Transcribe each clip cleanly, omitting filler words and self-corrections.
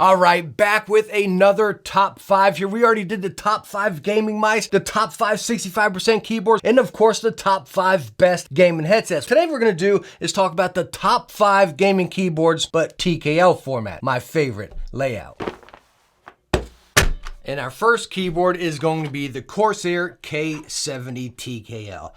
All right, back with another top 5 here. We already did the top 5 gaming mice, the top 5 65% keyboards, and of course the top 5 best gaming headsets. Today what we're gonna do is talk about the top 5 gaming keyboards, but TKL format, my favorite layout. And our first keyboard is going to be the Corsair K70tkl.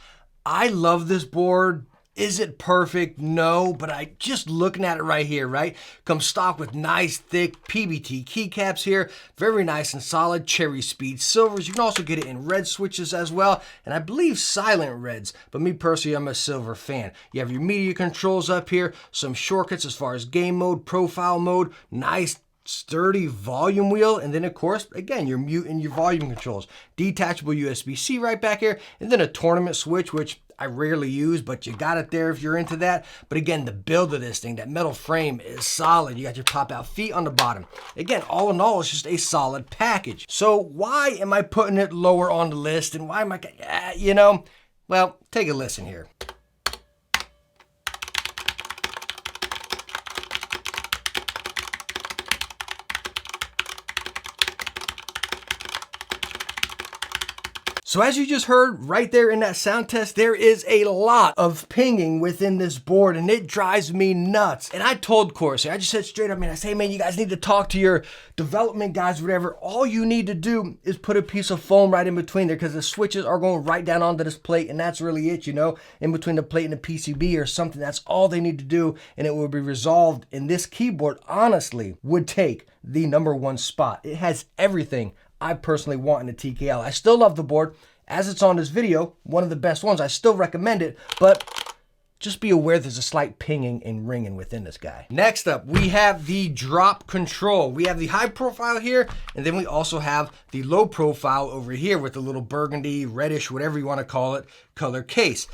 I love this board. Is it perfect? No, but I just looking at it right here, right? Comes stock with nice thick PBT keycaps here. Very nice and solid cherry speed silvers. You can also get it in red switches as well. And I believe silent reds, but me personally, I'm a silver fan. You have your media controls up here, some shortcuts as far as game mode, profile mode, nice sturdy volume wheel, and then of course again your mute and your volume controls, detachable USB-C right back here, and then a tournament switch, which I rarely use, but you got it there if you're into that. But again, the build of this thing, that metal frame is solid. You got your pop out feet on the bottom. Again, all in all, it's just a solid package. So why am I putting it lower on the list, and why am I, well, take a listen here. So as you just heard right there in that sound test, there is a lot of pinging within this board and it drives me nuts. And I told Corsair, I just said straight up, man, I say, hey man, you guys need to talk to your development guys, whatever. All you need to do is put a piece of foam right in between there because the switches are going right down onto this plate and that's really it, in between the plate and the PCB or something. That's all they need to do and it will be resolved. And this keyboard honestly would take the #1 spot. It has everything I personally want in a TKL. I still love the board. As it's on this video, one of the best ones. I still recommend it, but just be aware there's a slight pinging and ringing within this guy. Next up, we have the drop control. We have the high profile here, and then we also have the low profile over here with the little burgundy, reddish, whatever you want to call it, color case.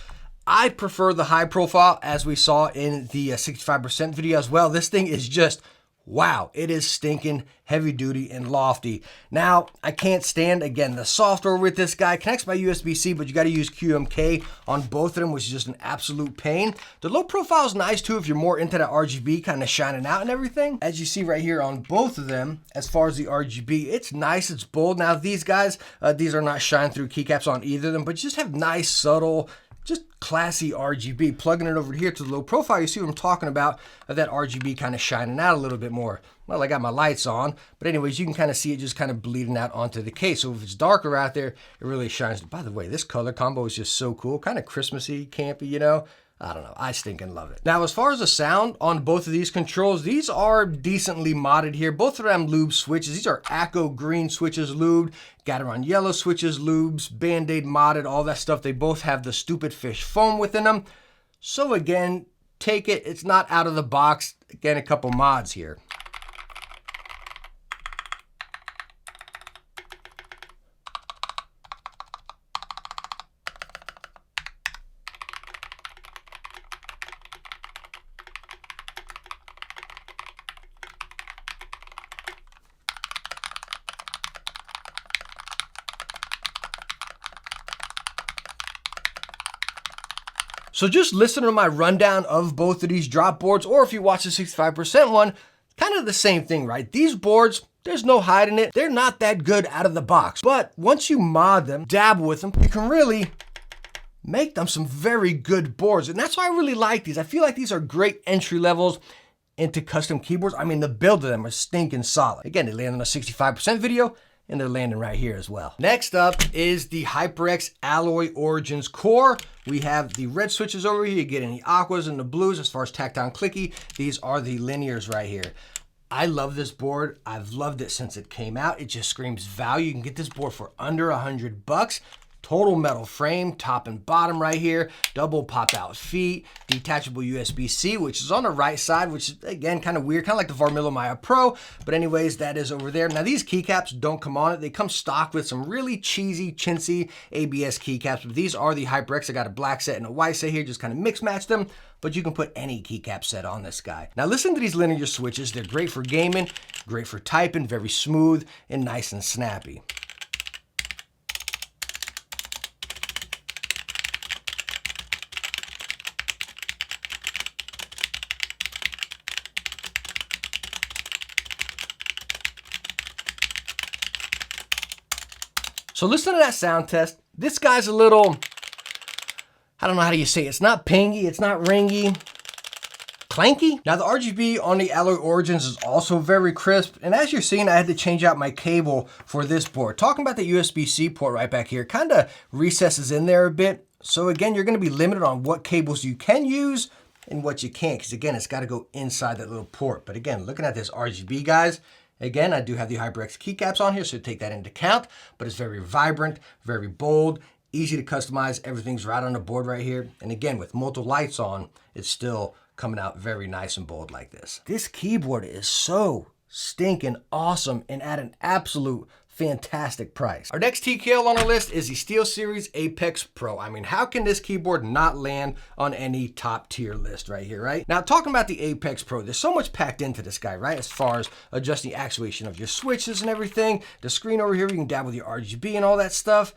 I prefer the high profile, as we saw in the 65% video as well. This thing is just wow, it is stinking heavy duty and lofty. Now, I can't stand, again, the software with this guy. Connects by USB-C, but you got to use QMK on both of them, which is just an absolute pain. The low profile is nice too if you're more into that RGB kind of shining out and everything. As you see right here on both of them, as far as the RGB, it's nice, it's bold. Now, these guys, these are not shine through keycaps on either of them, but just have nice, subtle, just classy RGB. Plugging it over here to the low profile, you see what I'm talking about, of that RGB kind of shining out a little bit more. Well, I got my lights on, but anyways, you can kind of see it just kind of bleeding out onto the case. So if it's darker out there, it really shines. By the way, this color combo is just so cool, kind of Christmassy, campy, I don't know, I stinking love it. Now, as far as the sound on both of these controls, these are decently modded here. Both of them lube switches. These are Acco green switches lubed, Gateron yellow switches lubes, Band-Aid modded, all that stuff. They both have the stupid fish foam within them. So again, take it, it's not out of the box. Again, a couple mods here. So just listen to my rundown of both of these drop boards, or if you watch the 65% one, kind of the same thing, right? These boards, there's no hiding it. They're not that good out of the box, but once you mod them, dabble with them, you can really make them some very good boards. And that's why I really like these. I feel like these are great entry levels into custom keyboards. I mean, the build of them are stinking solid. Again, they land on a 65% video, and they're landing right here as well. Next up is the Hyperx Alloy Origins Core. We have the red switches over here. You get in the aquas and the blues. As far as tactile clicky, these are the linears right here. I love this board. I've loved it since it came out. It just screams value. You can get this board for under $100. Total metal frame, top and bottom right here, double pop out feet, detachable USB-C, which is on the right side, which is again kind of weird, kind of like the Varmilo Maya Pro, but anyways, that is over there. Now these keycaps don't come on it. They come stock with some really cheesy, chintzy ABS keycaps, but these are the Hyperx. I got a black set and a white set here, just kind of mix match them, but you can put any keycap set on this guy. Now listen to these linear switches. They're great for gaming, great for typing, very smooth and nice and snappy. So listen to that sound test. This guy's a little, I don't know how do you say it. It's not pingy, it's not ringy. Clanky. Now the RGB on the Alloy Origins is also very crisp, and as you're seeing, I had to change out my cable for this board. Talking about the USB-C port right back here, kind of recesses in there a bit. So again, you're going to be limited on what cables you can use and what you can't, because again, it's got to go inside that little port. But again, looking at this RGB, guys, again, I do have the Hyperx keycaps on here, so take that into account, but it's very vibrant, very bold, easy to customize. Everything's right on the board right here. And again, with multiple lights on, it's still coming out very nice and bold like this. This keyboard is so stinking awesome and at an absolute fantastic price. Our next TKL on our list is the SteelSeries Apex Pro. I mean, how can this keyboard not land on any top tier list right here, right? Now, talking about the Apex Pro, there's so much packed into this guy, right? As far as adjusting the actuation of your switches and everything. The screen over here, you can dabble with your RGB and all that stuff.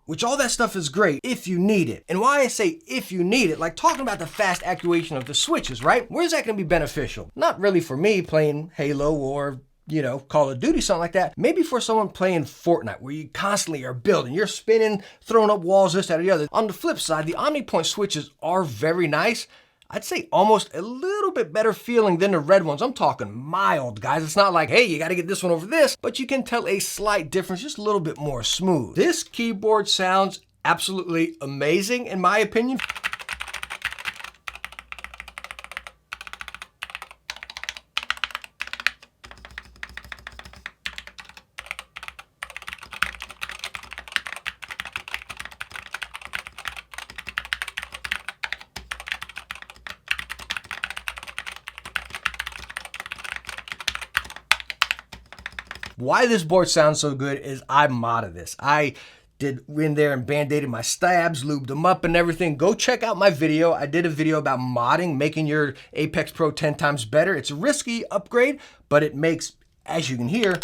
Which all that stuff is great if you need it. And why I say if you need it, like talking about the fast actuation of the switches, right? Where's that gonna be beneficial? Not really for me playing Halo or, you know, Call of Duty, something like that. Maybe for someone playing Fortnite, where you constantly are building, you're spinning, throwing up walls, this, that, or the other. On the flip side, the OmniPoint switches are very nice. I'd say almost a little bit better feeling than the red ones. I'm talking mild, guys. It's not like, hey, you got to get this one over this, but you can tell a slight difference, just a little bit more smooth. This keyboard sounds absolutely amazing, in my opinion. Why this board sounds so good is I modded this. I did in there and band-aided my stabs, lubed them up and everything. Go check out my video. I did a video about modding, making your Apex Pro 10 times better. It's a risky upgrade, but it makes, as you can hear,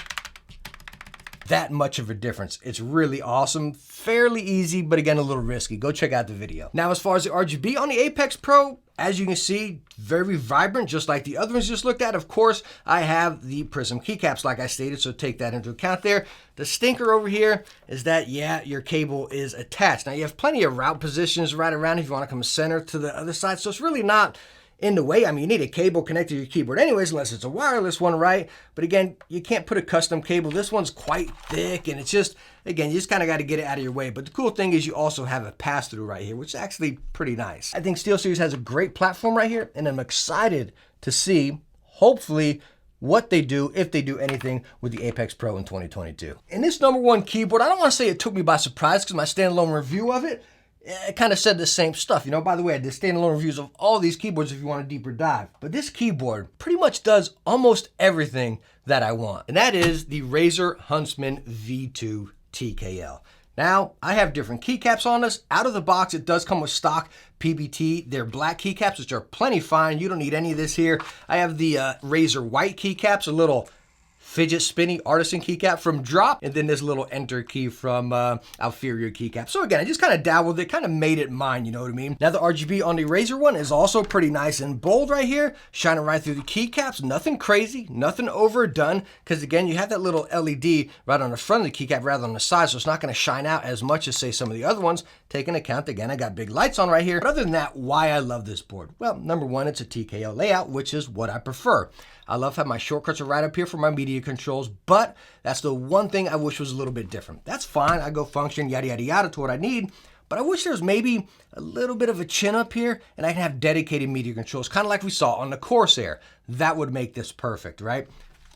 that much of a difference. It's really awesome, fairly easy, but again, a little risky. Go check out the video. Now, as far as the RGB on the Apex Pro, as you can see, very vibrant, just like the other ones just looked at. Of course, I have the Prism keycaps, like I stated, so take that into account there. The stinker over here is that, yeah, your cable is attached. Now, you have plenty of route positions right around if you want to come center to the other side, so it's really not in the way. I mean, you need a cable connected to your keyboard anyways, unless it's a wireless one, right? But again, you can't put a custom cable. This one's quite thick, and it's just, again, you just kind of got to get it out of your way. But the cool thing is you also have a pass-through right here, which is actually pretty nice. I think SteelSeries has a great platform right here, and I'm excited to see, hopefully, what they do, if they do anything with the Apex Pro in 2022. And this #1 keyboard, I don't want to say it took me by surprise, because my standalone review of it, it kind of said the same stuff. You know, by the way, I did standalone reviews of all these keyboards if you want a deeper dive. But this keyboard pretty much does almost everything that I want. And that is the Razer Huntsman V2 Tkl. Now, I have different keycaps on this. Out of the box, it does come with stock PBT. They're black keycaps, which are plenty fine. You don't need any of this here. I have the Razer white keycaps, a little fidget spinny artisan keycap from Drop, and then this little enter key from Alfiero keycap. So again, I just kind of dabbled it, kind of made it mine, you know what I mean? Now the RGB on the Razer one is also pretty nice and bold right here, shining right through the keycaps. Nothing crazy, nothing overdone, because again, you have that little LED right on the front of the keycap rather than on the side, so it's not going to shine out as much as say some of the other ones. Take into account, again, I got big lights on right here. But other than that, why I love this board? Well, #1, it's a TKL layout, which is what I prefer. I love how my shortcuts are right up here for my media controls, but that's the one thing I wish was a little bit different. That's fine, I go function, yada, yada, yada to what I need, but I wish there was maybe a little bit of a chin up here and I can have dedicated media controls, kind of like we saw on the Corsair. That would make this perfect, right?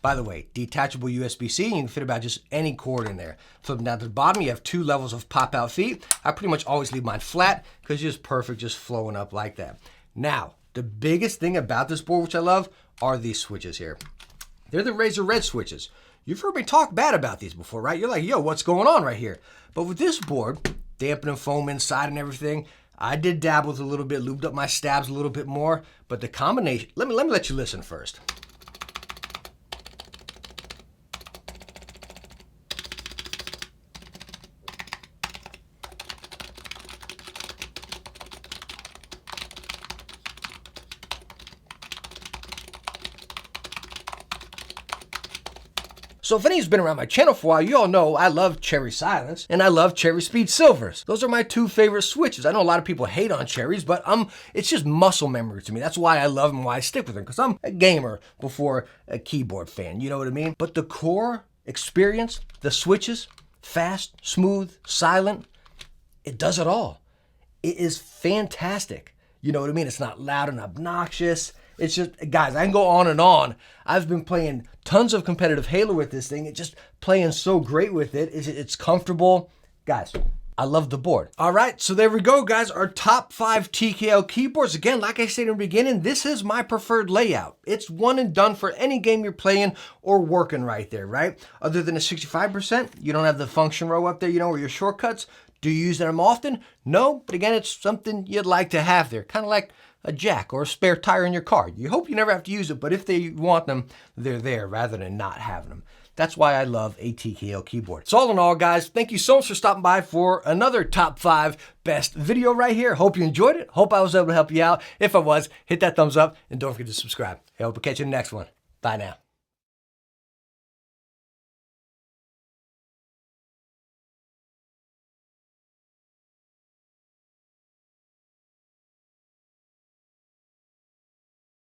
By the way, detachable USB-C, you can fit about just any cord in there. Flipping down to the bottom, you have 2 levels of pop-out feet. I pretty much always leave mine flat because it's just perfect, just flowing up like that. Now, the biggest thing about this board, which I love, are these switches here. They're the Razer Red switches. You've heard me talk bad about these before, right? You're like, yo, what's going on right here? But with this board, dampening foam inside and everything, I did dabble with a little bit, lubed up my stabs a little bit more, but the combination, let me let you listen first. So if anybody's been around my channel for a while, you all know I love Cherry Silence and I love Cherry Speed Silvers. Those are my two favorite switches. I know a lot of people hate on Cherries, but it's just muscle memory to me. That's why I love them, why I stick with them, because I'm a gamer before a keyboard fan, you know what I mean? But the core experience, the switches, fast, smooth, silent, it does it all. It is fantastic. You know what I mean? It's not loud and obnoxious. It's just, guys, I can go on and on. I've been playing tons of competitive Halo with this thing. It's just playing so great with it. It's comfortable. Guys, I love the board. All right, so there we go, guys. Our top 5 TKL keyboards. Again, like I said in the beginning, this is my preferred layout. It's one and done for any game you're playing or working right there, right? Other than a 65%, you don't have the function row up there, you know, or your shortcuts. Do you use them often? No, but again, it's something you'd like to have there. Kind of like a jack or a spare tire in your car. You hope you never have to use it, but if they want them, they're there rather than not having them. That's why I love a TKL keyboard. So all in all, guys, thank you so much for stopping by for another top 5 best video right here. Hope you enjoyed it. Hope I was able to help you out. If I was, hit that thumbs up and don't forget to subscribe. I hope to catch you in the next one. Bye now.